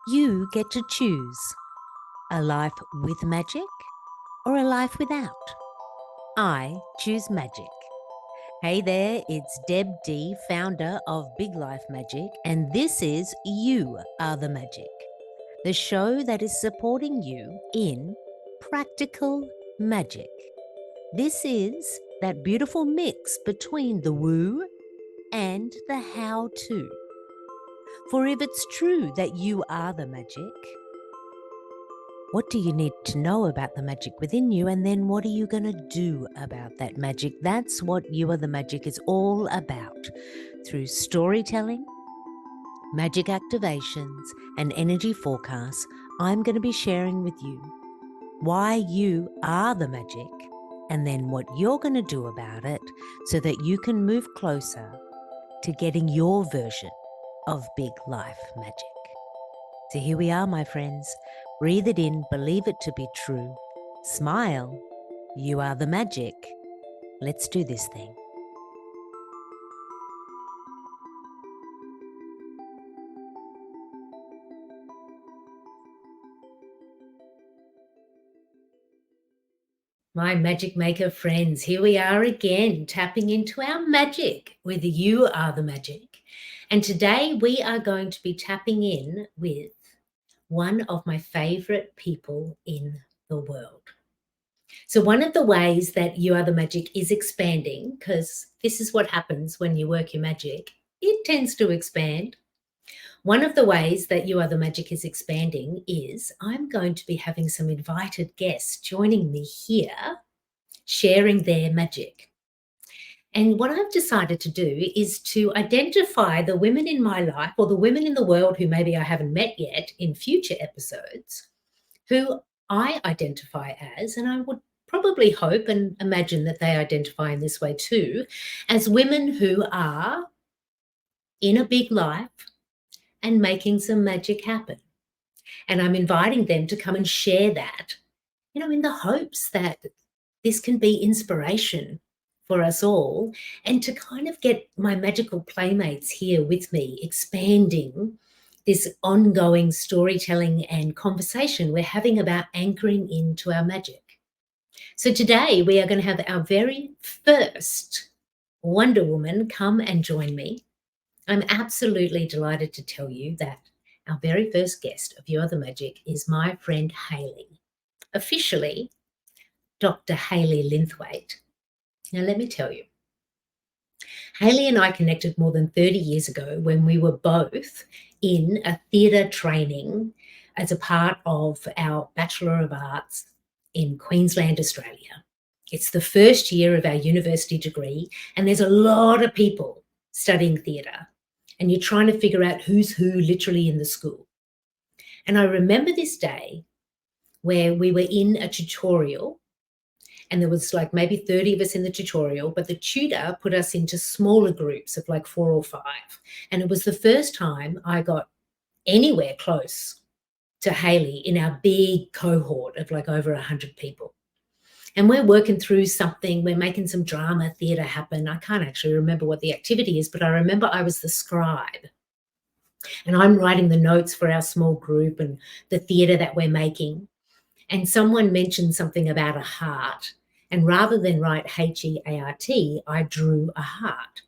You get to choose a life with magic or a life without. I choose magic. Hey there, it's Deb D, founder of Big Life Magic, and this is You Are the Magic, the show that is supporting you in practical magic. This is that beautiful mix between the woo and the how-to. For if it's true that you are the magic, what do you need to know about the magic within you? And then what are you going to do about that magic? That's what You Are the Magic is all about. Through storytelling, magic activations, and energy forecasts, I'm going to be sharing with you why you are the magic and then what you're going to do about it so that you can move closer to getting your version of big life magic. So here we are, my friends. Breathe it in, believe it to be true. Smile. You are the magic. Let's do this thing. My magic maker friends, here we are again, tapping into our magic with You Are the Magic. And today we are going to be tapping in with one of my favorite people in the world. So one of the ways that You Are the Magic is expanding, because this is what happens when you work your magic, it tends to expand. One of the ways that You Are the Magic is expanding is I'm going to be having some invited guests joining me here, sharing their magic. And what I've decided to do is to identify the women in my life or the women in the world who maybe I haven't met yet in future episodes, who I identify as, and I would probably hope and imagine that they identify in this way too, as women who are in a big life and making some magic happen. And I'm inviting them to come and share that, in the hopes that this can be inspiration for us all and to kind of get my magical playmates here with me, expanding this ongoing storytelling and conversation we're having about anchoring into our magic. So today we are going to have our very first Wonder Woman come and join me. I'm absolutely delighted to tell you that our very first guest of You Are the Magic is my friend Hayley, officially Dr. Hayley Linthwaite. Now let me tell you, Hayley and I connected more than 30 years ago when we were both in a theatre training as a part of our Bachelor of Arts in Queensland, Australia. It's the first year of our university degree, and there's a lot of people studying theatre, and you're trying to figure out who's who literally in the school. And I remember this day where we were in a tutorial, and there was like maybe 30 of us in the tutorial, but the tutor put us into smaller groups of like 4 or 5. And it was the first time I got anywhere close to Hayley in our big cohort of like over 100 people. And we're working through something, we're making some drama theatre happen. I can't actually remember what the activity is, but I remember I was the scribe. And I'm writing the notes for our small group and the theatre that we're making. And someone mentioned something about a heart. And rather than write Heart, I drew a heart.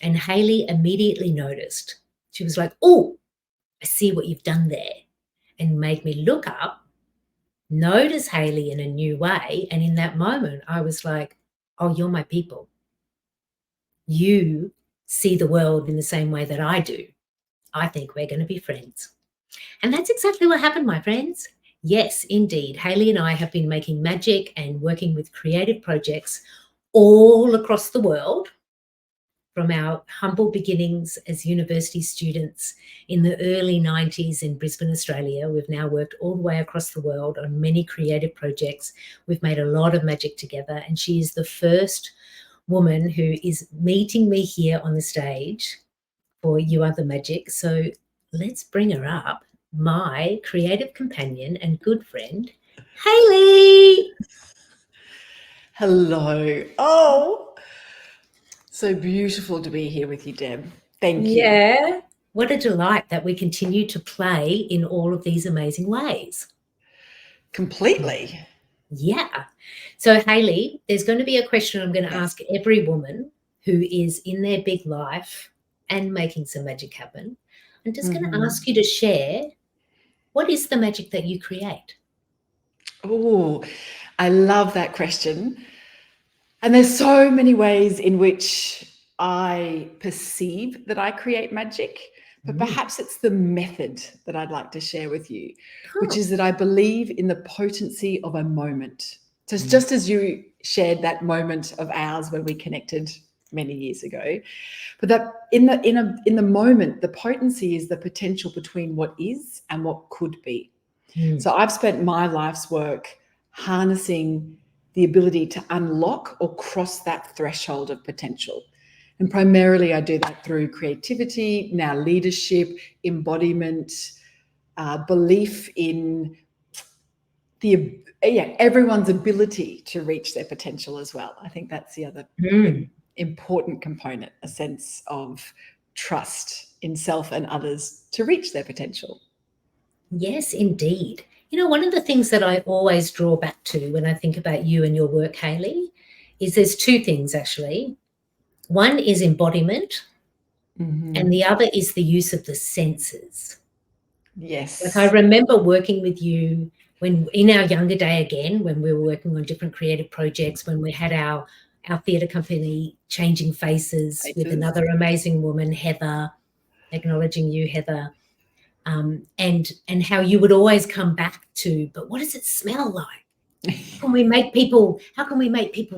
And Hayley immediately noticed. She was like, oh, I see what you've done there. And made me look up, notice Hayley in a new way. And in that moment, I was like, oh, you're my people. You see the world in the same way that I do. I think we're going to be friends. And that's exactly what happened, my friends. Yes, indeed. Hayley and I have been making magic and working with creative projects all across the world, from our humble beginnings as university students in the early 90s in Brisbane, Australia. We've now worked all the way across the world on many creative projects. We've made a lot of magic together, and she is the first woman who is meeting me here on the stage for You Are the Magic. So let's bring her up, my creative companion and good friend, Hayley. Hello. Oh, so beautiful to be here with you, Deb. Thank you. Yeah. What a delight that we continue to play in all of these amazing ways. Completely. Yeah. So, Hayley, there's going to be a question I'm going to ask every woman who is in their big life and making some magic happen. I'm just going to ask you to share, what is the magic that you create? Oh, I love that question. And there's so many ways in which I perceive that I create magic, but perhaps it's the method that I'd like to share with you, which is that I believe in the potency of a moment. So it's just as you shared that moment of ours when we connected many years ago, but that in the moment, the potency is the potential between what is and what could be. So I've spent my life's work harnessing the ability to unlock or cross that threshold of potential. And primarily I do that through creativity, now leadership, embodiment, belief in everyone's ability to reach their potential as well. I think that's the other important component, a sense of trust in self and others to reach their potential. Yes, indeed. You know, one of the things that I always draw back to when I think about you and your work, Hayley, is there's two things actually. One is embodiment, and the other is the use of the senses. Yes. Like I remember working with you when in our younger day again, when we were working on different creative projects, when we had our theatre company Changing Faces with another amazing woman, Heather, acknowledging you, Heather. And how you would always come back to, but what does it smell like? How can we make people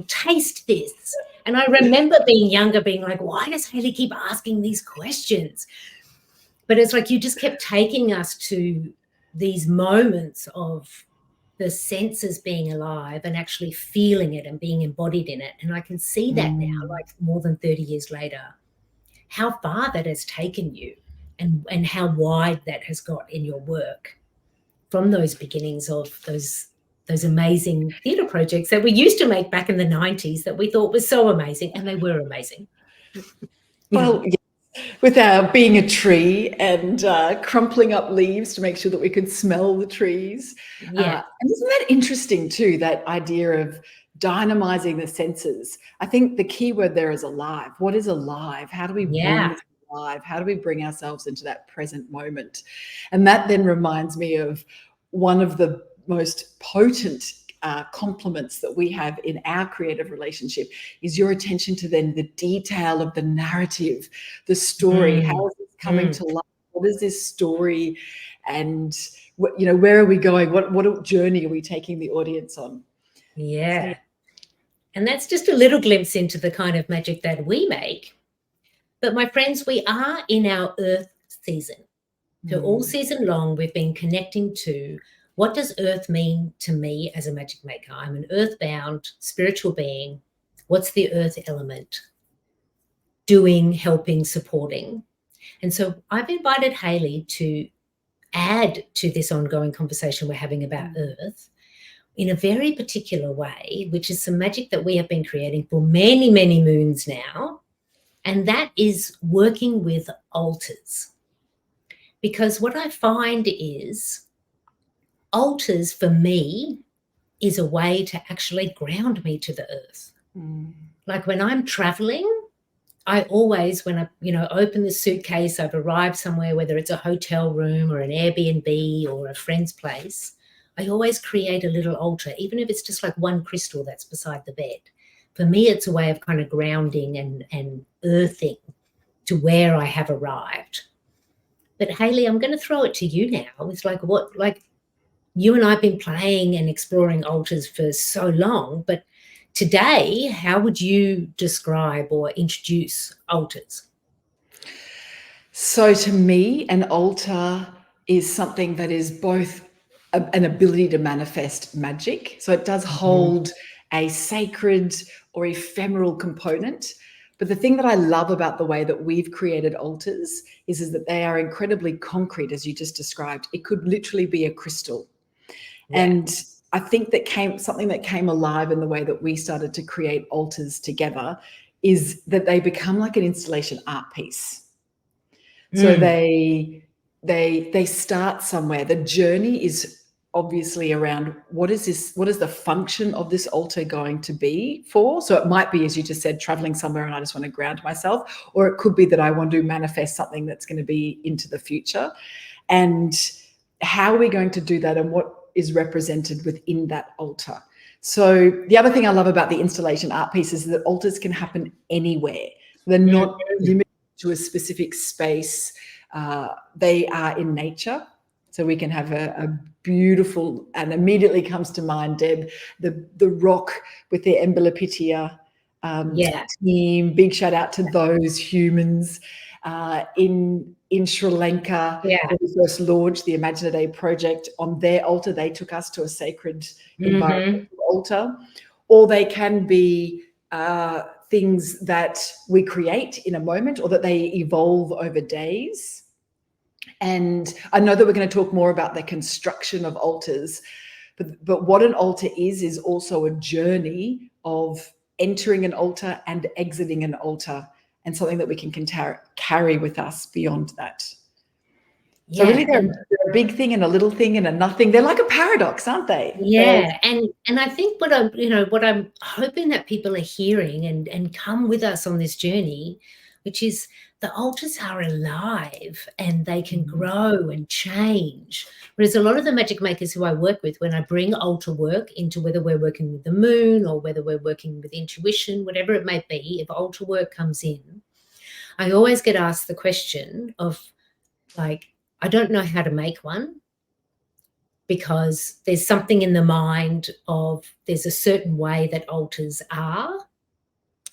taste this? And I remember being younger, being like, why does Hayley keep asking these questions? But it's like you just kept taking us to these moments of the senses being alive and actually feeling it and being embodied in it. And I can see that now, like more than 30 years later, how far that has taken you and how wide that has got in your work from those beginnings of those amazing theatre projects that we used to make back in the 90s that we thought was so amazing, and they were amazing. Well, yeah. With our being a tree and crumpling up leaves to make sure that we could smell the trees. Yeah. And isn't that interesting too, that idea of dynamizing the senses? I think the key word there is alive. What is alive? How do we bring this alive? How do we bring ourselves into that present moment? And that then reminds me of one of the most potent compliments that we have in our creative relationship is your attention to then the detail of the narrative, the story. How is this coming to life? What is this story? And where are we going? What journey are we taking the audience on? Yeah. So, and that's just a little glimpse into the kind of magic that we make. But my friends, we are in our Earth season. So all season long, we've been connecting to, what does Earth mean to me as a magic maker? I'm an earthbound spiritual being. What's the Earth element? Doing, helping, supporting. And so I've invited Hayley to add to this ongoing conversation we're having about Earth in a very particular way, which is some magic that we have been creating for many, many moons now. And that is working with altars. Because what I find is altars for me is a way to actually ground me to the earth. Like when I'm traveling, I always, when I, open the suitcase, I've arrived somewhere, whether it's a hotel room or an Airbnb or a friend's place, I always create a little altar, even if it's just like one crystal that's beside the bed. For me, it's a way of kind of grounding and earthing to where I have arrived. But Hayley, I'm going to throw it to you now. It's like you and I have been playing and exploring altars for so long, but today, how would you describe or introduce altars? So to me, an altar is something that is both an ability to manifest magic. So it does hold a sacred or ephemeral component. But the thing that I love about the way that we've created altars is that they are incredibly concrete, as you just described. It could literally be a crystal. Yeah. And I think that something that came alive in the way that we started to create altars together is that they become like an installation art piece. So they start somewhere. The journey is obviously around what is the function of this altar going to be for? So it might be, as you just said, traveling somewhere and I just want to ground myself, or it could be that I want to manifest something that's going to be into the future. And how are we going to do that, and what is represented within that altar? So the other thing I love about the installation art pieces is that altars can happen anywhere. They're not limited to a specific space. They are in nature. So we can have a beautiful, and immediately comes to mind, Deb, the rock with the Embolipitia team. Big shout out to those humans in Sri Lanka. When we first launched the Imagine a Day project, on their altar, they took us to a sacred environmental altar. Or they can be things that we create in a moment, or that they evolve over days. And I know that we're going to talk more about the construction of altars, but what an altar is also a journey of entering an altar and exiting an altar, and something that we can carry with us beyond that. So really they're a big thing and a little thing and a nothing. They're like a paradox, aren't they? Yeah. And I think what I'm hoping that people are hearing and come with us on this journey, which is the altars are alive and they can grow and change. Whereas a lot of the magic makers who I work with, when I bring altar work into, whether we're working with the moon or whether we're working with intuition, whatever it may be, if altar work comes in, I always get asked the question of, like, I don't know how to make one, because there's something in the mind of, there's a certain way that altars are,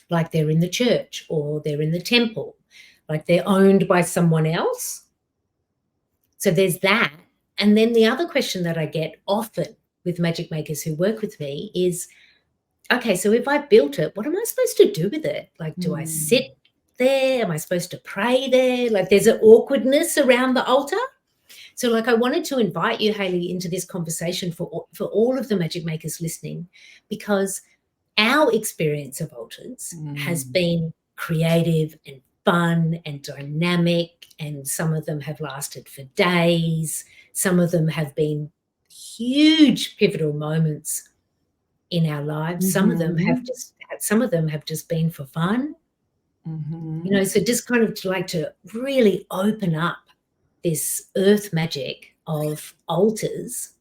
like they're in the church or they're in the temple, like they're owned by someone else. So there's that. And then the other question that I get often with magic makers who work with me is, okay, so if I built it, what am I supposed to do with it? Like, do I sit there? Am I supposed to pray there? Like, there's an awkwardness around the altar. So, like, I wanted to invite you, Hayley, into this conversation for all of the magic makers listening, because our experience of altars has been creative and fun and dynamic, and some of them have lasted for days. Some of them have been huge pivotal moments in our lives. Some of them have just been for fun. So just kind of to really open up this earth magic of altars,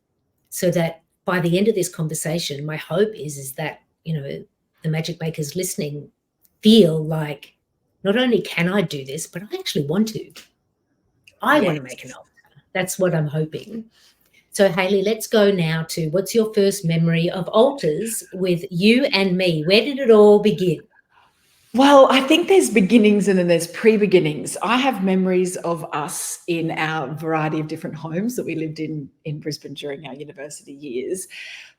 so that by the end of this conversation, my hope is that, the magic makers listening feel like, not only can I do this, but I actually want to. I want to make an altar. That's what I'm hoping. So, Hayley, let's go now to, what's your first memory of altars with you and me? Where did it all begin? Well, I think there's beginnings and then there's pre-beginnings. I have memories of us in our variety of different homes that we lived in Brisbane during our university years,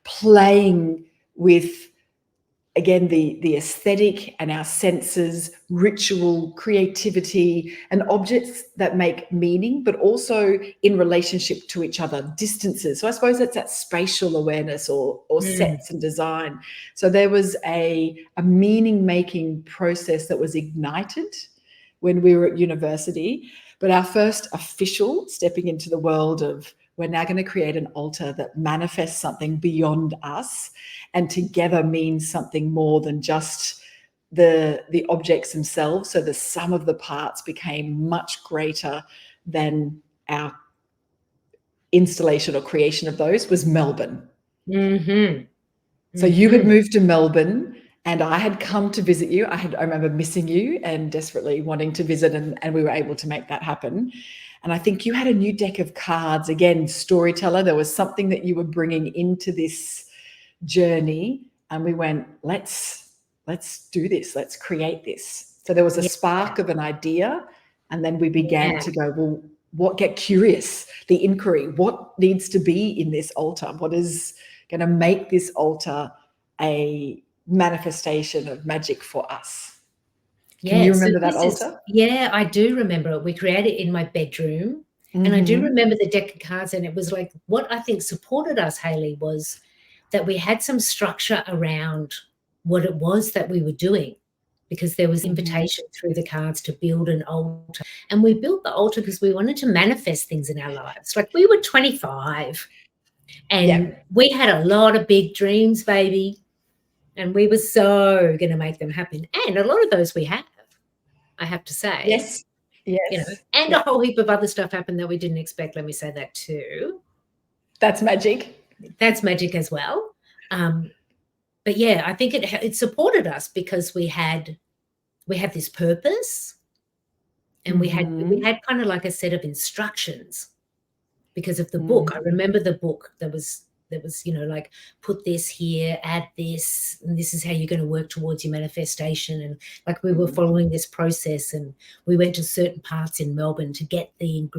playing with, again, the aesthetic and our senses, ritual, creativity, and objects that make meaning, but also in relationship to each other, distances. So I suppose that's that spatial awareness or sets and design. So there was a meaning-making process that was ignited when we were at university. But our first official stepping into the world of, we're now going to create an altar that manifests something beyond us and together means something more than just the objects themselves. So the sum of the parts became much greater than our installation or creation of those, was Melbourne. So you had moved to Melbourne and I had come to visit you. I remember missing you and desperately wanting to visit, and we were able to make that happen. And I think you had a new deck of cards, again, storyteller. There was something that you were bringing into this journey, and we went, let's do this, let's create this. So there was a spark of an idea, and then we began to go, well, get curious, the inquiry, what needs to be in this altar? What is going to make this altar a manifestation of magic for us? Can you remember that altar? Yeah, I do remember it. We created it in my bedroom, and I do remember the deck of cards, and it was like, what I think supported us, Hayley, was that we had some structure around what it was that we were doing, because there was invitation through the cards to build an altar. And we built the altar because we wanted to manifest things in our lives. Like, we were 25 and we had a lot of big dreams, baby. And we were so going to make them happen. And a lot of those we have, I have to say. Yes. Yes. You know, and a whole heap of other stuff happened that we didn't expect. Let me say that too. That's magic. That's magic as well. But yeah, I think it supported us because we had this purpose, and we had kind of like a set of instructions because of the book. I remember the book that was, you know, like, put this here, add this, and this is how you're going to work towards your manifestation. And like, we were following this process, and we went to certain parts in Melbourne to get the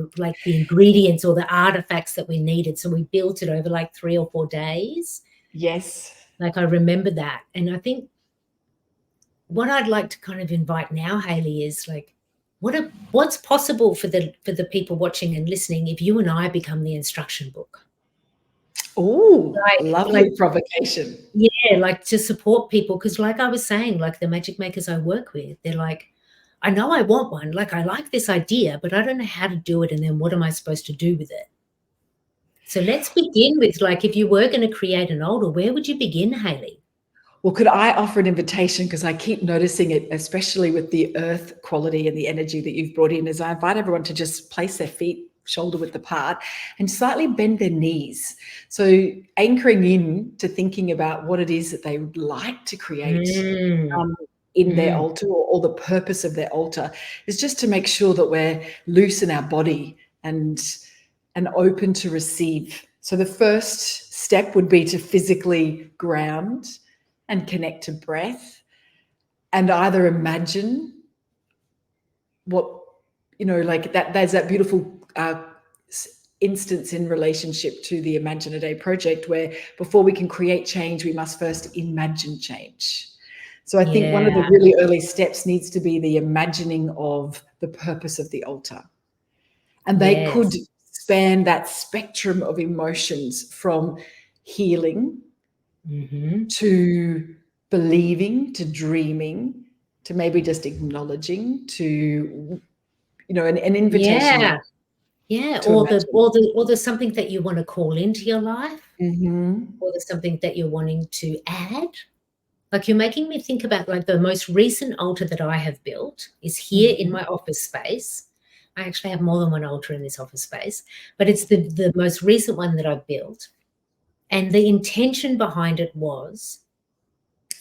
ingredients or the artifacts that we needed. So we built it over like 3 or 4 days. Yes. Like, I remember that. And I think what I'd like to kind of invite now, Hayley, is like, what's possible for the people watching and listening if you and I become the instruction book? Oh, lovely provocation. Yeah, like, to support people, because like I was saying, like, the magic makers I work with, they're like, I know I want one. Like, I like this idea, but I don't know how to do it. And then what am I supposed to do with it? So let's begin with, like, if you were going to create an altar, where would you begin, Hayley? Well, could I offer an invitation? Because I keep noticing it, especially with the earth quality and the energy that you've brought in, is I invite everyone to just place their feet shoulder width apart and slightly bend their knees. So anchoring in to thinking about what it is that they would like to create in their altar, or the purpose of their altar, is just to make sure that we're loose in our body and open to receive. So the first step would be to physically ground and connect to breath, and either imagine what, you know, like that, there's that beautiful instance in relationship to the Imagine a Day project, where before we can create change, we must first imagine change. So I think one of the really early steps needs to be the imagining of the purpose of the altar. And they could span that spectrum of emotions, from healing to believing, to dreaming, to maybe just acknowledging, to, you know, an invitation. Or there's something that you want to call into your life, or there's something that you're wanting to add. Like, you're making me think about, like, the most recent altar that I have built is here in my office space. I actually have more than one altar in this office space, but it's the most recent one that I've built. And the intention behind it was,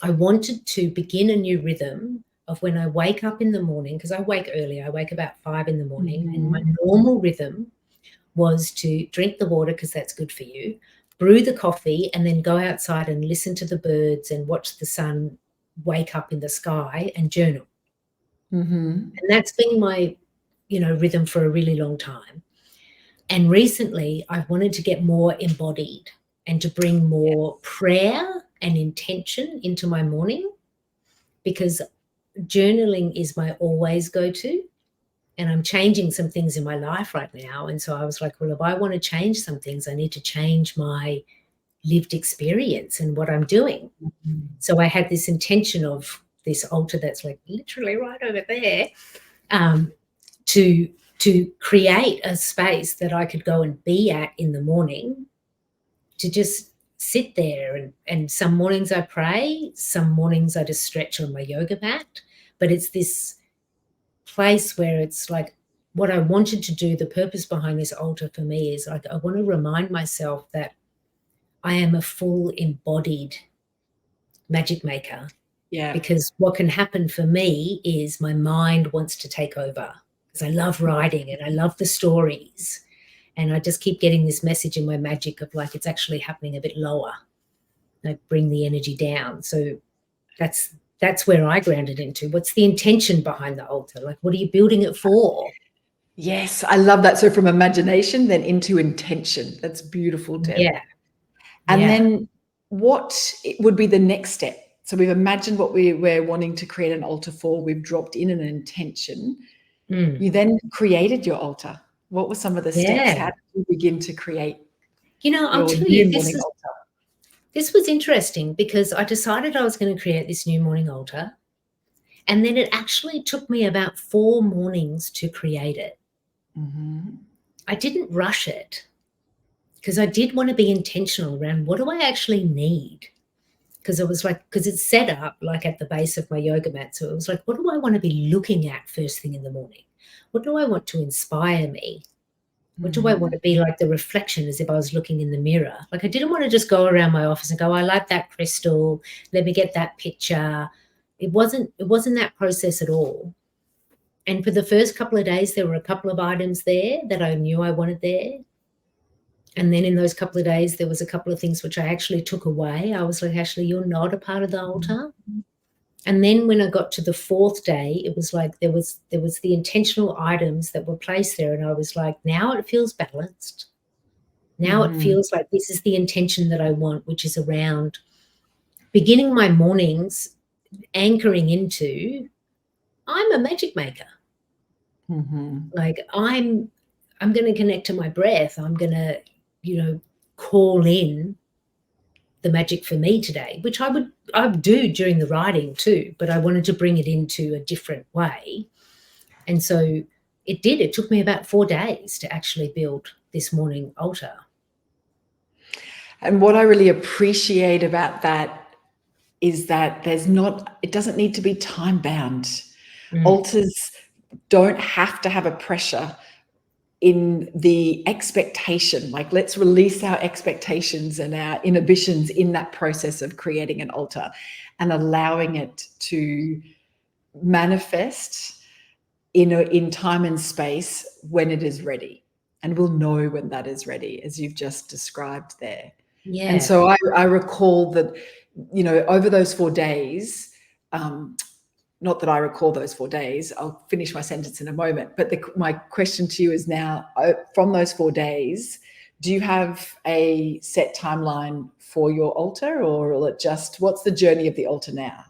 I wanted to begin a new rhythm of when I wake up in the morning, because I wake early. I wake about 5 in the morning, and my normal rhythm was to drink the water, because that's good for you, brew the coffee, and then go outside and listen to the birds and watch the sun wake up in the sky and journal. And that's been my, you know, rhythm for a really long time. And recently I wanted to get more embodied and to bring more prayer and intention into my morning, because journaling is my always go-to. And I'm changing some things in my life right now. And so I was like, well, if I want to change some things, I need to change my lived experience and what I'm doing. So I had this intention of this altar that's like literally right over there, to create a space that I could go and be at in the morning, to just sit there. And some mornings I pray, some mornings I just stretch on my yoga mat. But it's this place where it's like, what I wanted to do, the purpose behind this altar for me is, like, I want to remind myself that I am a full embodied magic maker. Because what can happen for me is my mind wants to take over, because I love writing and I love the stories. And I just keep getting this message in my magic of, like, it's actually happening a bit lower. Like, bring the energy down. So that's where I grounded into. What's the intention behind the altar? Like, what are you building it for? Yes, I love that. So from imagination then into intention. That's beautiful, Deb. And then what would be the next step? So we've imagined what we're wanting to create an altar for. We've dropped in an intention. You then created your altar. What were some of the steps? How did you begin to create I'll tell you, this was interesting, because I decided I was going to create this new morning altar. And then it actually took me about 4 mornings to create it. I didn't rush it because I did want to be intentional around what do I actually need? Because it was like, because it's set up like at the base of my yoga mat. So it was like, what do I want to be looking at first thing in the morning? What do I want to inspire me? What do I want to be like the reflection as if I was looking in the mirror? Like I didn't want to just go around my office and go, I like that crystal. Let me get that picture. It wasn't that process at all. And for the first couple of days, there were a couple of items there that I knew I wanted there. And then in those couple of days, there was a couple of things which I actually took away. I was like, actually, you're not a part of the altar. And then when I got to the 4th day, it was like there was the intentional items that were placed there. And I was like, now it feels balanced. Now it feels like this is the intention that I want, which is around beginning my mornings anchoring into, I'm a magic maker. Like I'm going to connect to my breath. I'm going to, call in the magic for me today, which I would do during the writing too, but I wanted to bring it into a different way. And so it took me about 4 days to actually build this morning altar. And what I really appreciate about that is that it doesn't need to be time bound. Altars don't have to have a pressure in the expectation, like let's release our expectations and our inhibitions in that process of creating an altar and allowing it to manifest in time and space when it is ready. And we'll know when that is ready, as you've just described there. Yeah. And so I recall that, over those 4 days, not that I recall those 4 days, I'll finish my sentence in a moment, but my question to you is now, from those 4 days, do you have a set timeline for your altar, or will it what's the journey of the altar now?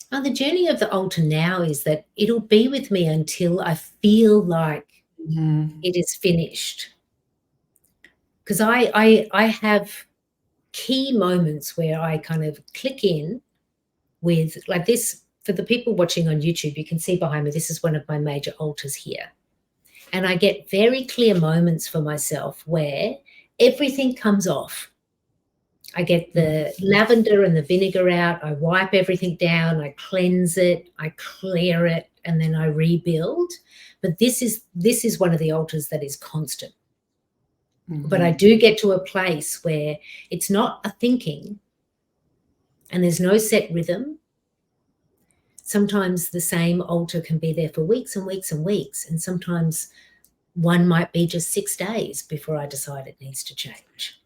The journey of the altar now is that it'll be with me until I feel like it is finished. Because I have key moments where I kind of click in with like this. For the people watching on YouTube, you can see behind me, this is one of my major altars here. And I get very clear moments for myself where everything comes off. I get the lavender and the vinegar out. I wipe everything down. I cleanse it. I clear it, and then I rebuild. But this is one of the altars that is constant. But I do get to a place where it's not a thinking, and there's no set rhythm. Sometimes the same altar can be there for weeks and weeks and weeks, and sometimes one might be just 6 days before I decide it needs to change.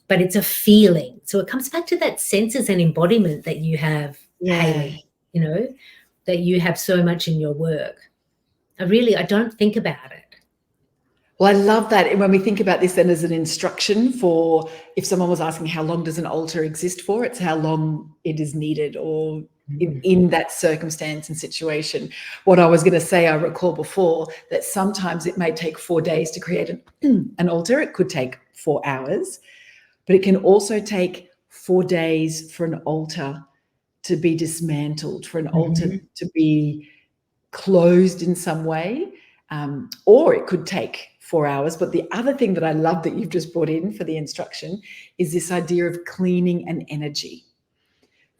But it's a feeling. So it comes back to that senses and embodiment that you have, Hayley, that you have so much in your work. I don't think about it. Well, I love that. And when we think about this then as an instruction for if someone was asking how long does an altar exist for, it's how long it is needed or in that circumstance and situation. What I was going to say, I recall before that sometimes it may take 4 days to create an altar. It could take 4 hours, but it can also take 4 days for an altar to be dismantled, for an altar to be closed in some way, or it could take 4 hours. But the other thing that I love that you've just brought in for the instruction is this idea of cleaning an energy.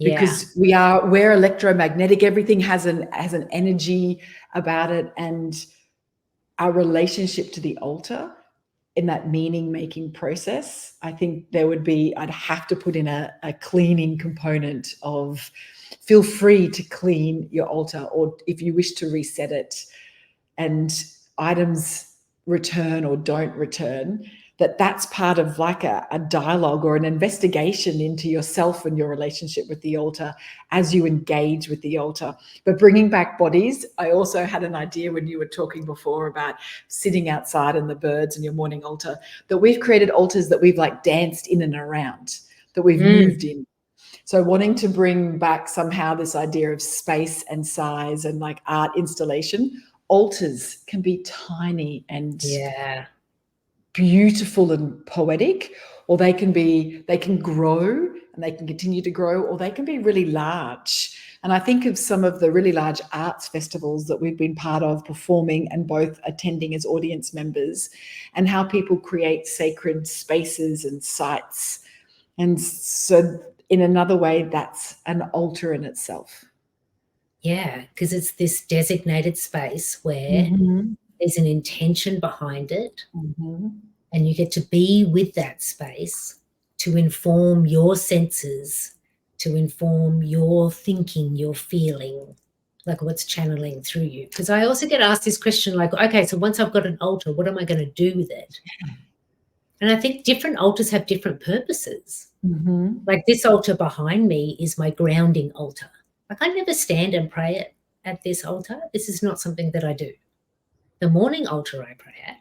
Because we're electromagnetic. Everything has an energy about it, and our relationship to the altar in that meaning making process, I think I'd have to put in a cleaning component of feel free to clean your altar, or if you wish to reset it and items return or don't return, that's part of like a dialogue or an investigation into yourself and your relationship with the altar as you engage with the altar. But bringing back bodies, I also had an idea when you were talking before about sitting outside and the birds and your morning altar, that we've created altars that we've like danced in and around, that we've moved in. So wanting to bring back somehow this idea of space and size and like art installation, altars can be tiny and beautiful and poetic, or they can grow and they can continue to grow, or they can be really large. And I think of some of the really large arts festivals that we've been part of performing and both attending as audience members, and how people create sacred spaces and sites. And so in another way, that's an altar in itself. Yeah, because it's this designated space where there's an intention behind it, and you get to be with that space to inform your senses, to inform your thinking, your feeling, like what's channeling through you. Because I also get asked this question like, okay, so once I've got an altar, what am I going to do with it? And I think different altars have different purposes. Like this altar behind me is my grounding altar. Like I never stand and pray at this altar. This is not something that I do. The morning altar I pray at,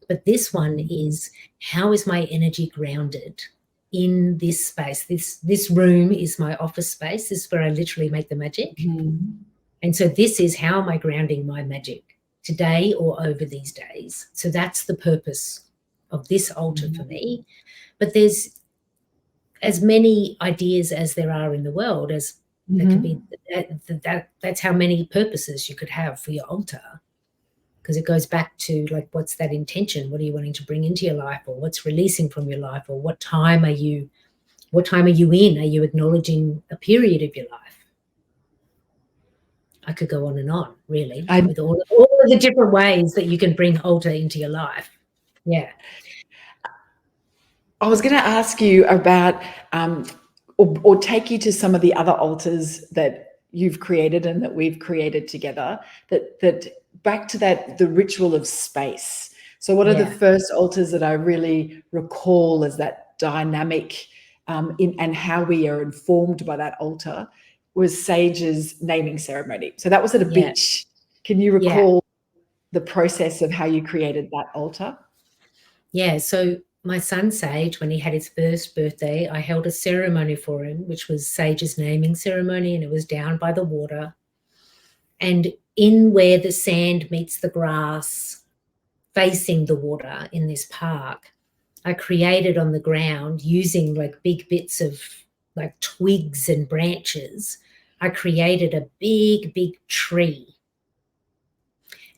but this one is, how is my energy grounded in this space? This room is my office space. This is where I literally make the magic. And so this is, how am I grounding my magic today or over these days? So that's the purpose of this altar for me. But there's as many ideas as there are in the world, as there can be, that's how many purposes you could have for your altar. Because it goes back to like, what's that intention? What are you wanting to bring into your life, or what's releasing from your life, or what time are you in? Are you acknowledging a period of your life? I could go on and on, really, with all of the different ways that you can bring altar into your life. Yeah. I was going to ask you about, or take you to some of the other altars that you've created and that we've created together, that back to that, the ritual of space. So what are the first altars that I really recall as that dynamic and how we are informed by that altar was Sage's naming ceremony. So that was at a beach. Can you recall the process of how you created that altar? Yeah, so my son Sage, when he had his first birthday, I held a ceremony for him, which was Sage's naming ceremony, and it was down by the water. And in where the sand meets the grass, facing the water in this park, I created on the ground, using like big bits of like twigs and branches, I created a big, big tree.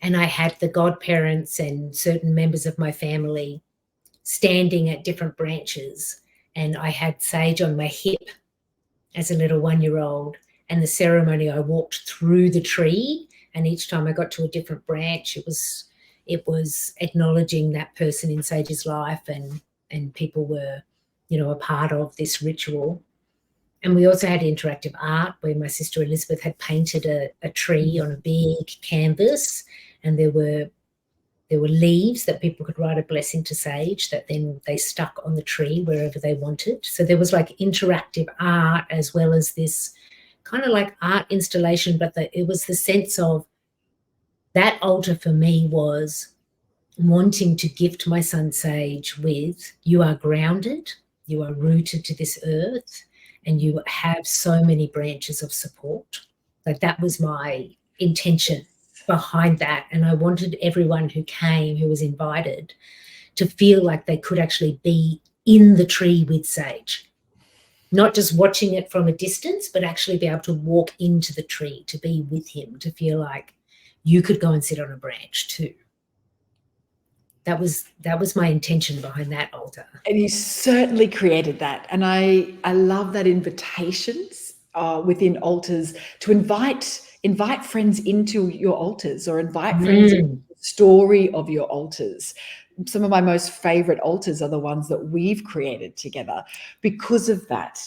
And I had the godparents and certain members of my family standing at different branches. And I had Sage on my hip as a little 1-year-old. And the ceremony, I walked through the tree, and each time I got to a different branch, it was acknowledging that person in Sage's life, and people were, a part of this ritual. And we also had interactive art where my sister Elizabeth had painted a tree on a big canvas, and there were leaves that people could write a blessing to Sage that then they stuck on the tree wherever they wanted. So there was like interactive art as well as this kind of like art installation, but it was the sense of that altar for me was wanting to gift my son Sage with, you are grounded, you are rooted to this earth, and you have so many branches of support. Like that was my intention behind that. And I wanted everyone who came, who was invited, to feel like they could actually be in the tree with Sage, not just watching it from a distance, but actually be able to walk into the tree, to be with him, to feel like you could go and sit on a branch too. That was my intention behind that altar. And you certainly created that. And I love that invitations within altars to invite friends into your altars, or invite friends into the story of your altars. Some of my most favorite altars are the ones that we've created together because of that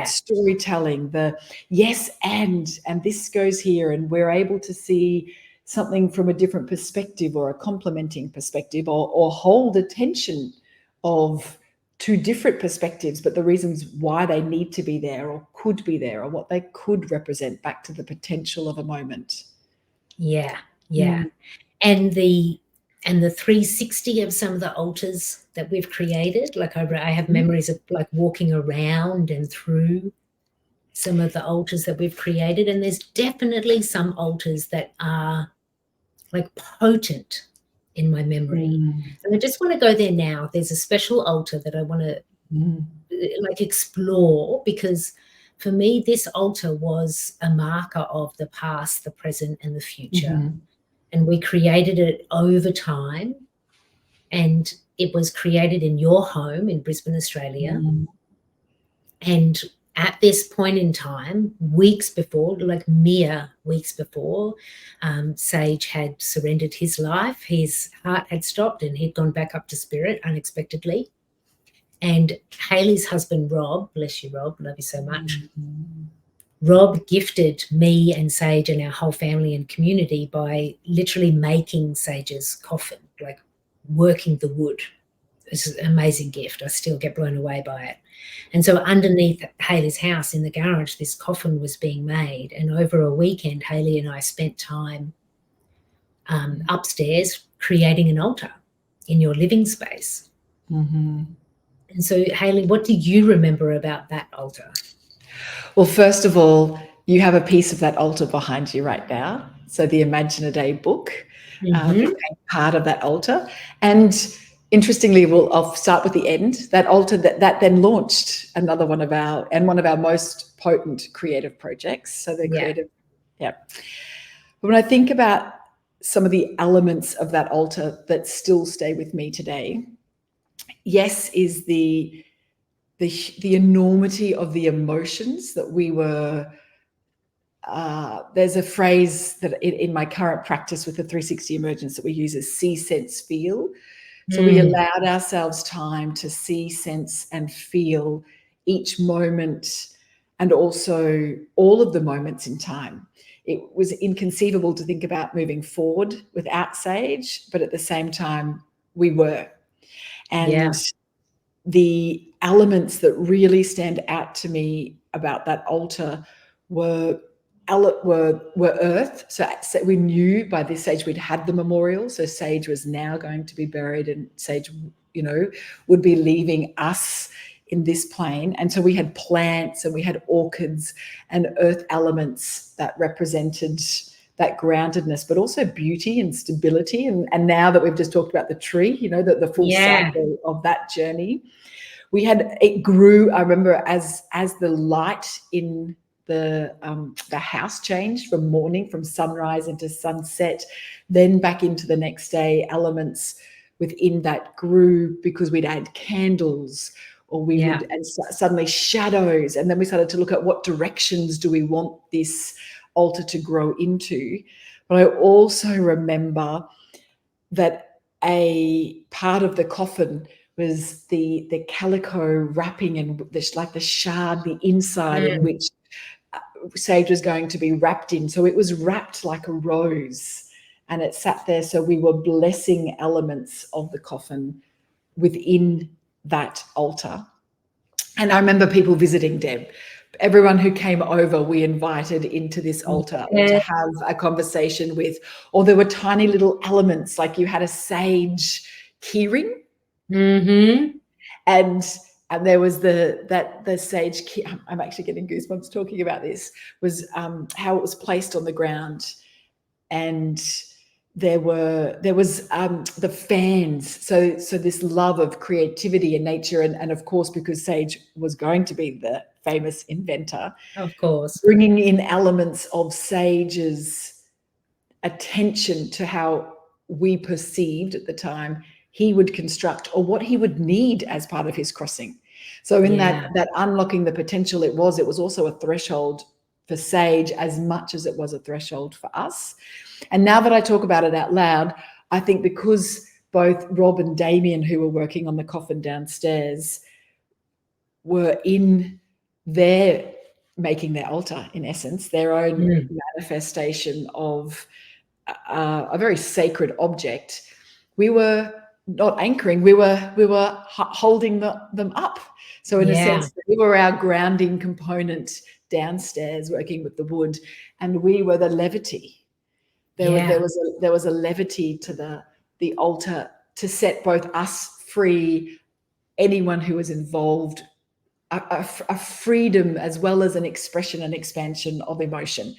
storytelling, the yes, and this goes here, and we're able to see something from a different perspective, or a complementing perspective, or hold attention of two different perspectives, but the reasons why they need to be there, or could be there, or what they could represent, back to the potential of a moment. Yeah. And the 360 of some of the altars that we've created, like I have memories of like walking around and through some of the altars that we've created, and there's definitely some altars that are like potent in my memory. And I just want to go there now. There's a special altar that I want to like explore, because for me, this altar was a marker of the past, the present, and the future. And we created it over time. And it was created in your home in Brisbane, Australia. And at this point in time, weeks before, like mere weeks before, Sage had surrendered his life. His heart had stopped and he'd gone back up to spirit unexpectedly. And Hayley's husband, Rob, bless you, Rob, love you so much. Rob gifted me and Sage and our whole family and community by literally making Sage's coffin, like working the wood. It's an amazing gift. I still get blown away by it. And so underneath Hayley's house in the garage, this coffin was being made. And over a weekend, Hayley and I spent time upstairs creating an altar in your living space. And so, Hayley, what do you remember about that altar? Well, first of all, you have a piece of that altar behind you right now. So the Imagine a Day book became part of that altar. And interestingly, I'll start with the end. That altar that then launched another one of our most potent creative projects. So the creative, But when I think about some of the elements of that altar that still stay with me today, yes, is the enormity of the emotions that we were. There's a phrase that in my current practice with the 360 Emergence that we use is see, sense, feel. So we allowed ourselves time to see, sense, and feel each moment, and also all of the moments in time. It was inconceivable to think about moving forward without Sage, but at the same time, we were. And the elements that really stand out to me about that altar were earth. So we knew by this stage we'd had the memorial. So Sage was now going to be buried, and Sage, would be leaving us in this plane. And so we had plants and we had orchids and earth elements that represented that groundedness, but also beauty and stability. And now that we've just talked about the tree, the full cycle of that journey, it grew. I remember as the light in the house changed from sunrise into sunset, then back into the next day, elements within that grew because we'd add candles, or we would, and suddenly shadows. And then we started to look at what directions do we want this altar to grow into. But I also remember that a part of the coffin was the calico wrapping, and the shard, the inside in which Sage was going to be wrapped in. So it was wrapped like a rose, and it sat there. So we were blessing elements of the coffin within that altar. And I remember people visiting Deb. Everyone who came over, we invited into this altar to have a conversation with, or there were tiny little elements, like you had a sage keyring. And there was the sage key. I'm actually getting goosebumps talking about this, was how it was placed on the ground. And there was the fans. So this love of creativity and nature, and of course, because Sage was going to be the famous inventor, of course, bringing in elements of Sage's attention to how we perceived at the time he would construct, or what he would need as part of his crossing. So in that unlocking the potential, it was also a threshold for Sage as much as it was a threshold for us. And now that I talk about it out loud, I think because both Rob and Damien, who were working on the coffin downstairs, were in their making their altar, in essence, their own manifestation of a very sacred object, we were not anchoring, we were holding them up. So in a sense, we were our grounding component downstairs working with the wood, and we were the levity. There was a levity to the altar to set both us free, anyone who was involved, a freedom as well as an expression and expansion of emotion,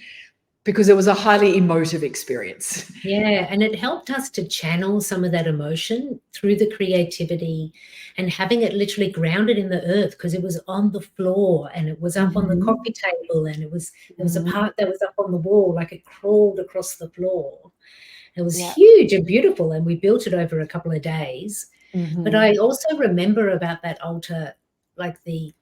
because it was a highly emotive experience. Yeah, and it helped us to channel some of that emotion through the creativity and having it literally grounded in the earth, because it was on the floor and it was up on the coffee table, and there was a part that was up on the wall, like it crawled across the floor. It was huge and beautiful, and we built it over a couple of days. But I also remember about that altar, like the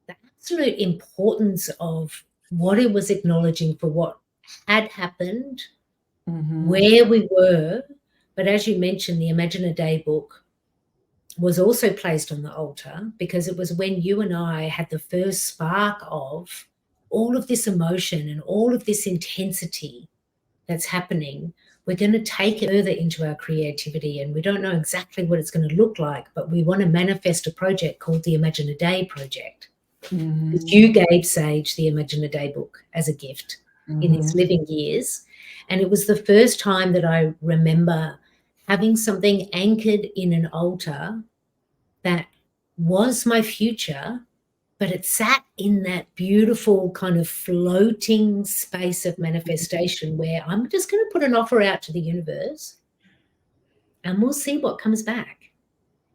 absolute importance of what it was acknowledging for what had happened, where we were. But as you mentioned, the Imagine a Day book was also placed on the altar, because it was when you and I had the first spark of all of this emotion and all of this intensity that's happening. We're going to take it further into our creativity, and we don't know exactly what it's going to look like, but we want to manifest a project called the Imagine a Day project. You gave Sage the Imagine a Day book as a gift in his living years. And it was the first time that I remember having something anchored in an altar that was my future, but it sat in that beautiful kind of floating space of manifestation where I'm just going to put an offer out to the universe and we'll see what comes back.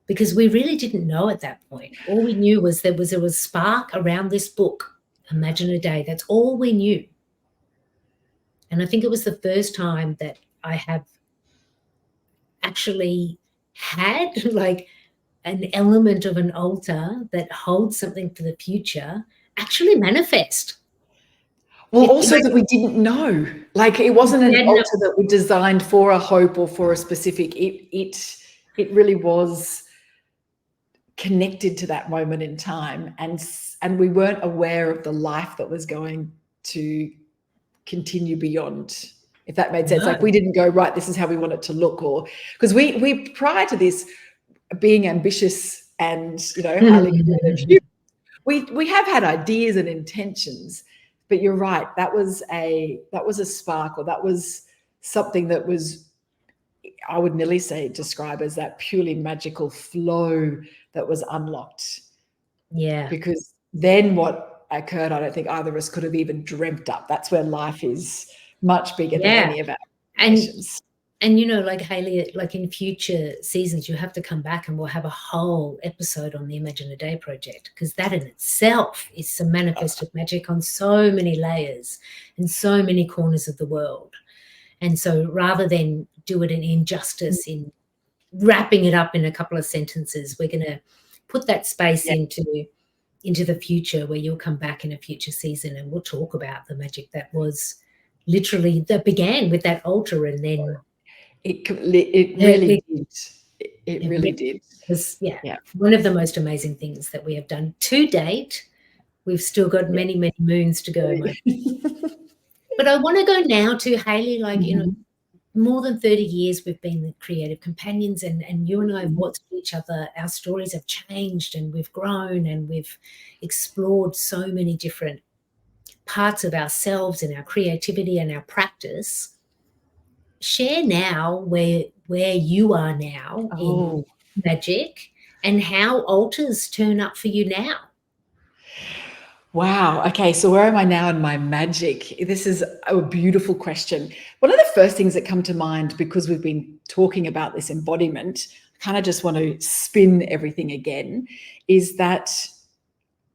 Because we really didn't know at that point. All we knew was there was a spark around this book, Imagine a Day. That's all we knew. And I think it was the first time that I have actually had like an element of an altar that holds something for the future actually manifest. Well, also that we didn't know. Like, it wasn't an altar that we designed for a hope or for a specific. It really was connected to that moment in time, and we weren't aware of the life that was going to continue beyond, if that made sense. Like, we didn't go, right, this is how we want it to look, or because we prior to this being ambitious and highly creative, we have had ideas and intentions, but you're right, that was a spark, or that was something that was, I would nearly say, describe as that purely magical flow that was unlocked. Yeah. Because then what occurred, I don't think either of us could have even dreamt up. That's where life is much bigger than any of our imaginations. And like Hayley, like in future seasons, you have to come back and we'll have a whole episode on the Imagine a Day project, because that in itself is some manifested magic on so many layers and so many corners of the world. And so rather than do it in injustice in wrapping it up in a couple of sentences, we're going to put that space into the future, where you'll come back in a future season and we'll talk about the magic that was literally, that began with that altar, and then it really did. It really did. It was one of the most amazing things that we have done to date. We've still got many, many moons to go. But I want to go now to Hayley, like, more than 30 years we've been the creative companions, and you and I have watched each other. Our stories have changed and we've grown and we've explored so many different parts of ourselves and our creativity and our practice. Share now where you are now in magic, and how altars turn up for you now. Wow. Okay. So where am I now in my magic? This is a beautiful question. One of the first things that come to mind, because we've been talking about this embodiment, I kind of just want to spin everything again, is that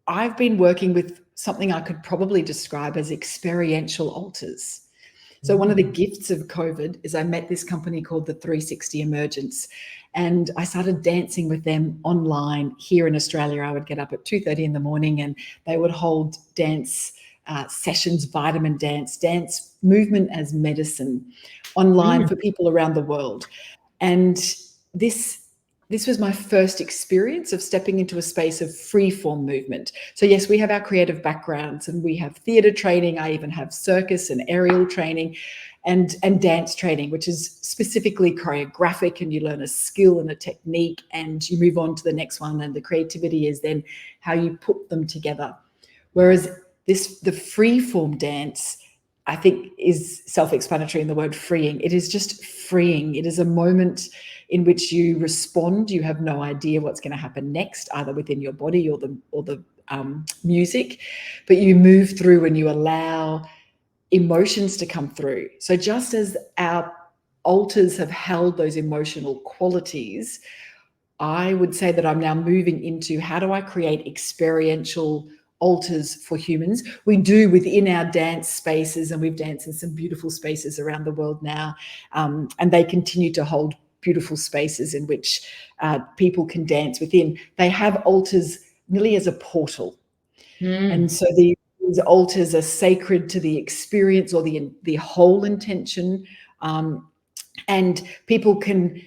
I've been working with something I could probably describe as experiential altars. So one of the gifts of COVID is I met this company called the 360 Emergence, and I started dancing with them online here in Australia. I would get up at 2:30 in the morning and they would hold dance sessions, vitamin dance movement as medicine online for people around the world. And this was my first experience of stepping into a space of free-form movement. So yes, we have our creative backgrounds and we have theatre training. I even have circus and aerial training and dance training, which is specifically choreographic, and you learn a skill and a technique and you move on to the next one, and the creativity is then how you put them together. Whereas the free-form dance, I think, is self-explanatory in the word freeing. It is just freeing. It is a moment in which you respond. You have no idea what's going to happen next, either within your body or the music, but you move through and you allow emotions to come through. So just as our altars have held those emotional qualities, I would say that I'm now moving into how do I create experiential altars for humans. We do within our dance spaces, and we've danced in some beautiful spaces around the world now, and they continue to hold beautiful spaces in which people can dance within. They have altars nearly as a portal. And so these altars are sacred to the experience or the whole intention, and people can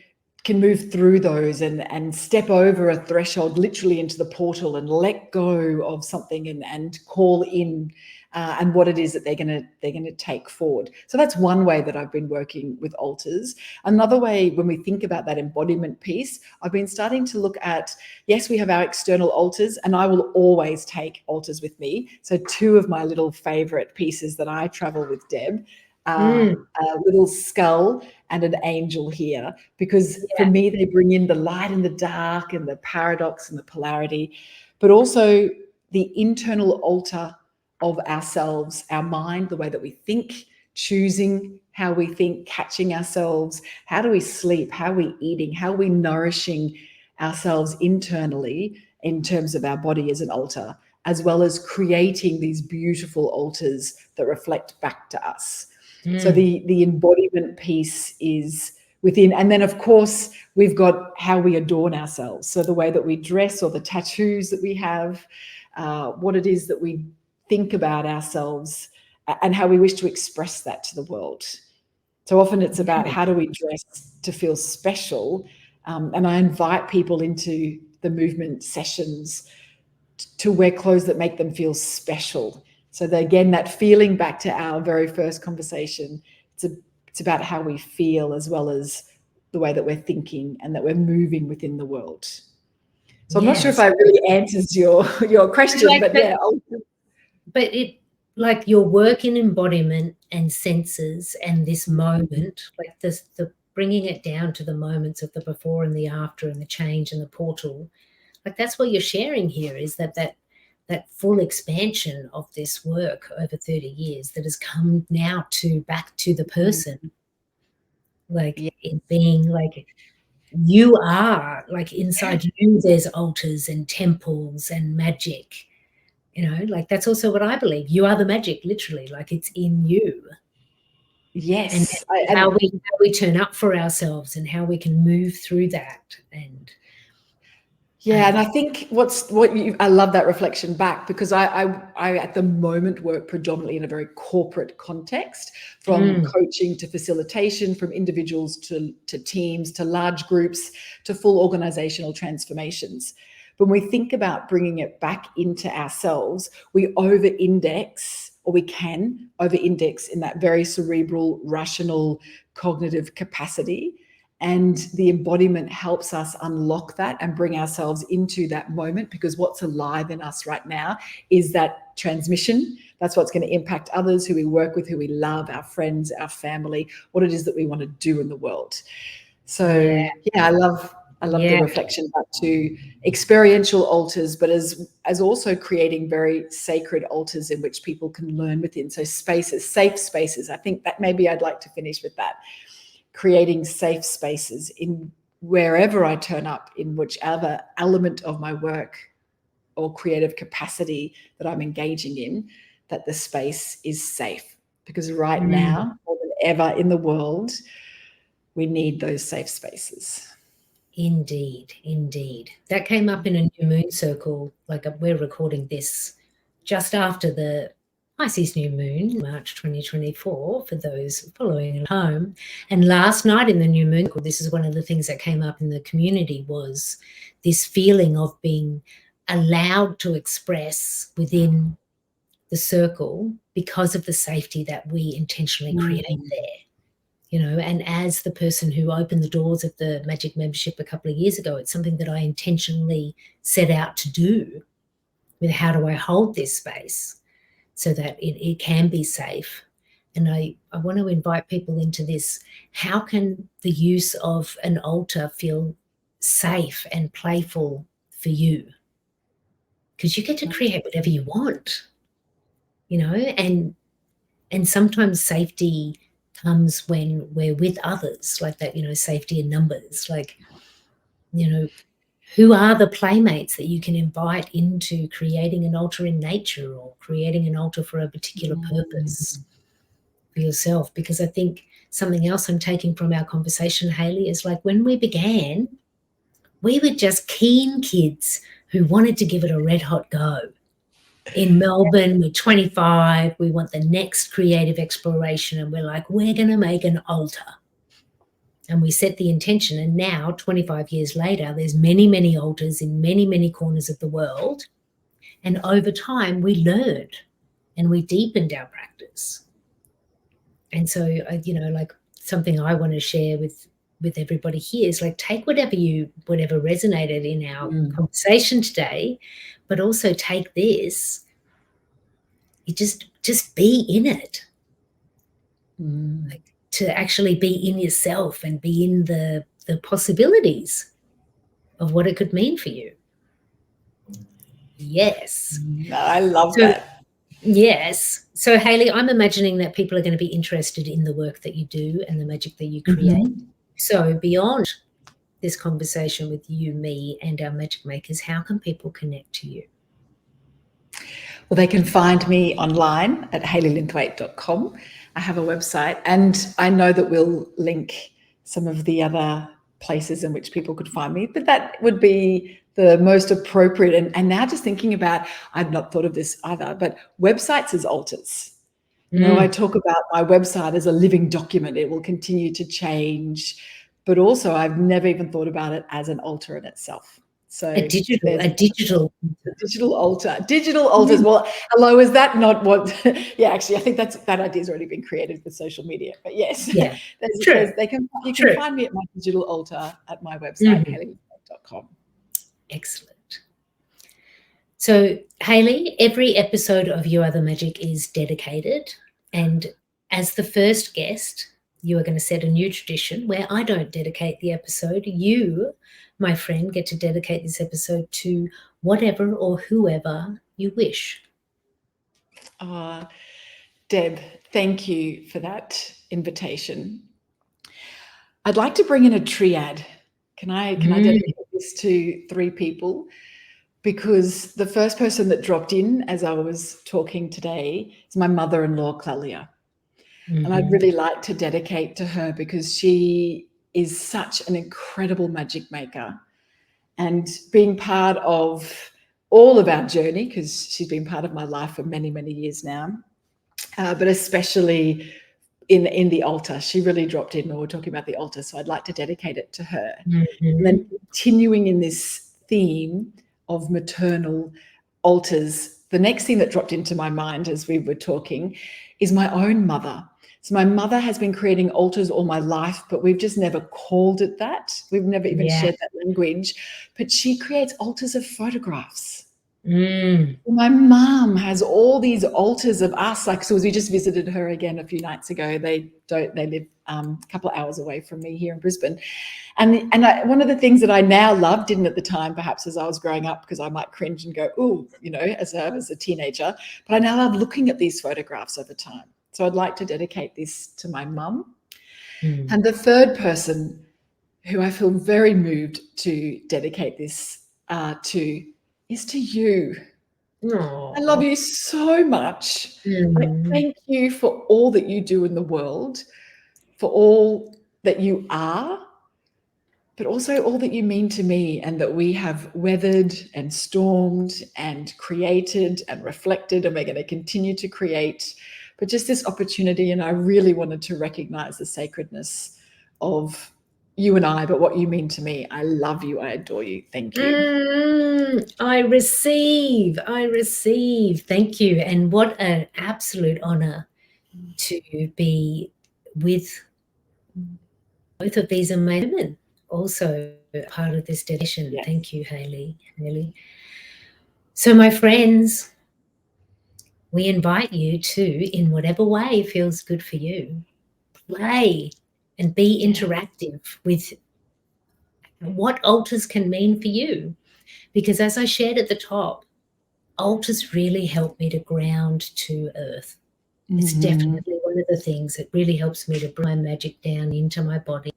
move through those and step over a threshold, literally into the portal, and let go of something and call in and what it is that they're gonna take forward. So that's one way that I've been working with altars. Another way, when we think about that embodiment piece, I've been starting to look at, yes, we have our external altars, and I will always take altars with me. So two of my little favorite pieces that I travel with, Deb, a little skull and an angel here, because for me they bring in the light and the dark and the paradox and the polarity, but also the internal altar of ourselves, our mind, the way that we think, choosing how we think, catching ourselves, how do we sleep, how are we eating, how are we nourishing ourselves internally in terms of our body as an altar, as well as creating these beautiful altars that reflect back to us. So the embodiment piece is within, and then of course we've got how we adorn ourselves. So the way that we dress, or the tattoos that we have, what it is that we think about ourselves, and how we wish to express that to the world. So often it's about how do we dress to feel special, and I invite people into the movement sessions to wear clothes that make them feel special. So that, again, that feeling back to our very first conversation, it's about how we feel as well as the way that we're thinking and that we're moving within the world. So I'm not sure if I really answers your question, but yeah. But it, like your work in embodiment and senses and this moment, like the bringing it down to the moments of the before and the after and the change and the portal, like that's what you're sharing here, is that full expansion of this work over 30 years that has come now back to the person, like it being like you are, like inside you there's altars and temples and magic, like that's also what I believe. You are the magic, literally, like it's in you. Yes. And how we turn up for ourselves and how we can move through that. And yeah, and I think I love that reflection back, because I at the moment work predominantly in a very corporate context, from coaching to facilitation, from individuals to teams to large groups to full organizational transformations. When we think about bringing it back into ourselves, we over-index, or we can over-index in that very cerebral, rational, cognitive capacity. And the embodiment helps us unlock that and bring ourselves into that moment, because what's alive in us right now is that transmission. That's what's going to impact others, who we work with, who we love, our friends, our family, what it is that we want to do in the world. So yeah, I love the reflection back to experiential altars, but as also creating very sacred altars in which people can learn within. So spaces, safe spaces. I think that maybe I'd like to finish with that. Creating safe spaces in wherever I turn up, in whichever element of my work or creative capacity that I'm engaging in, that the space is safe. Because right now, more than ever in the world, we need those safe spaces. Indeed, indeed. That came up in a new moon circle. Like we're recording this just after the Pisces new moon, March 2024, for those following at home. And last night in the new moon circle, this is one of the things that came up in the community, was this feeling of being allowed to express within the circle because of the safety that we intentionally create there. And as the person who opened the doors of the Magic membership a couple of years ago, it's something that I intentionally set out to do, with how do I hold this space so that it can be safe. And I want to invite people into this. How can the use of an altar feel safe and playful for you? Because you get to create whatever you want, and And sometimes safety comes when we're with others, like that, safety in numbers. Like, who are the playmates that you can invite into creating an altar in nature or creating an altar for a particular purpose for yourself? Because I think something else I'm taking from our conversation, Hayley, is like when we began, we were just keen kids who wanted to give it a red hot go. In Melbourne, we're 25, we want the next creative exploration, and we're like, we're going to make an altar. And we set the intention, and now, 25 years later, there's many, many altars in many, many corners of the world. And over time, we learned and we deepened our practice. And so, like something I want to share with everybody here is like, take whatever resonated in our conversation today, but also take this. You just be in it. Like, to actually be in yourself and be in the possibilities of what it could mean for you. Yes. I love that. Yes. So, Hayley, I'm imagining that people are going to be interested in the work that you do and the magic that you create. So beyond this conversation with you, me, and our magic makers, how can people connect to you? Well, they can find me online at hayleylinthwaite.com. I have a website, and I know that we'll link some of the other places in which people could find me, but that would be the most appropriate. And now just thinking about, I've not thought of this either, but websites as altars. I talk about my website as a living document. It will continue to change, but also I've never even thought about it as an altar in itself. So a digital altar. Digital altars. Well, hello, is that not what? Yeah, actually, I think that idea's already been created with social media. But yes, yeah, you can find me at my digital altar at my website, hayleylinthwaite.com. Excellent. So, Hayley, every episode of You Are the Magic is dedicated, and as the first guest, you are going to set a new tradition where I don't dedicate the episode. You, my friend, get to dedicate this episode to whatever or whoever you wish. Deb, thank you for that invitation. I'd like to bring in a triad. Can I dedicate this to 3 people? Because the first person that dropped in as I was talking today is my mother-in-law, Claudia. And I'd really like to dedicate to her because she is such an incredible magic maker. And being part of all of our journey, because she's been part of my life for many, many years now, but especially in the altar. She really dropped in when we were talking about the altar. So I'd like to dedicate it to her. And then continuing in this theme of maternal altars, the next thing that dropped into my mind as we were talking is my own mother. So my mother has been creating altars all my life, but we've just never called it that. We've never even shared that language. But she creates altars of photographs. My mum has all these altars of us. Like, so as we just visited her again a few nights ago, they live a couple of hours away from me here in Brisbane. And one of the things that I now love, didn't at the time, perhaps as I was growing up, because I might cringe and go, ooh, as a teenager, but I now love looking at these photographs over time. So I'd like to dedicate this to my mum. And the third person who I feel very moved to dedicate this to is to you. Aww. I love you so much. I thank you for all that you do in the world, for all that you are, but also all that you mean to me, and that we have weathered and stormed and created and reflected, and we're going to continue to create. But just this opportunity, and I really wanted to recognize the sacredness of you and I, but what you mean to me. I love you. I adore you. Thank you. I receive. Thank you. And what an absolute honor to be with both of these amazing women, also part of this dedication. Yes. Thank you, Hayley. So, my friends, we invite you to, in whatever way feels good for you, play and be interactive with what altars can mean for you. Because as I shared at the top, altars really help me to ground to earth. It's definitely one of the things that really helps me to bring my magic down into my body.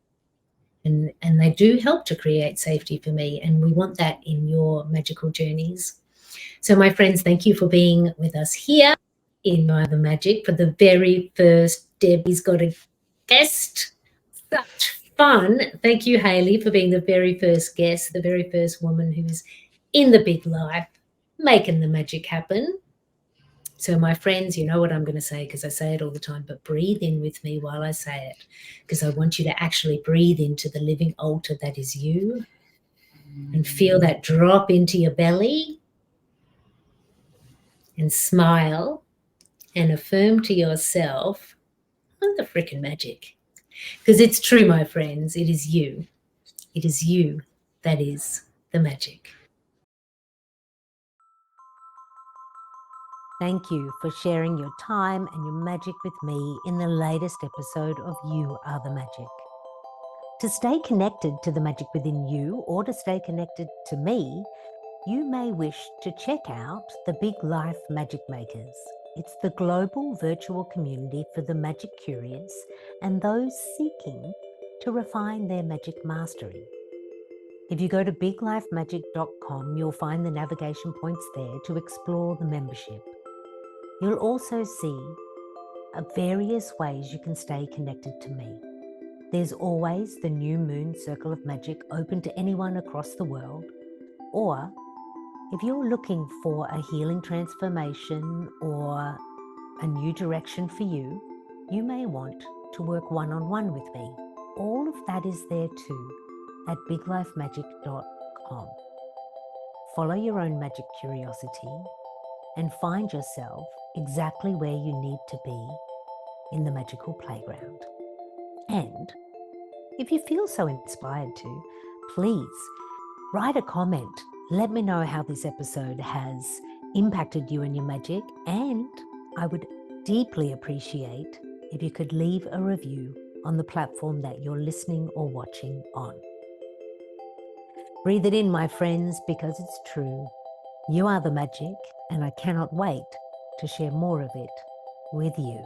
And they do help to create safety for me. And we want that in your magical journeys. So my friends, thank you for being with us here in You Are the Magic for the very first Debbie's Got a Guest. Such fun. Thank you, Hayley, for being the very first guest, the very first woman who's in the big life, making the magic happen. So my friends, you know what I'm going to say because I say it all the time, but breathe in with me while I say it, because I want you to actually breathe into the living altar that is you and feel that drop into your belly and smile and affirm to yourself, I'm the freaking magic. Because it's true, my friends, it is you. It is you that is the magic. Thank you for sharing your time and your magic with me in the latest episode of You Are the Magic. To stay connected to the magic within you or to stay connected to me, you may wish to check out the Big Life Magic Makers. It's the global virtual community for the magic curious and those seeking to refine their magic mastery. If you go to biglifemagic.com, you'll find the navigation points there to explore the membership. You'll also see various ways you can stay connected to me. There's always the New Moon Circle of Magic open to anyone across the world. Or if you're looking for a healing transformation or a new direction for you, you may want to work one-on-one with me. All of that is there too at biglifemagic.com. Follow your own magic curiosity and find yourself exactly where you need to be in the magical playground. And if you feel so inspired to, please write a comment. Let me know how this episode has impacted you and your magic. And I would deeply appreciate if you could leave a review on the platform that you're listening or watching on. Breathe it in, my friends, because it's true. You are the magic, and I cannot wait to share more of it with you.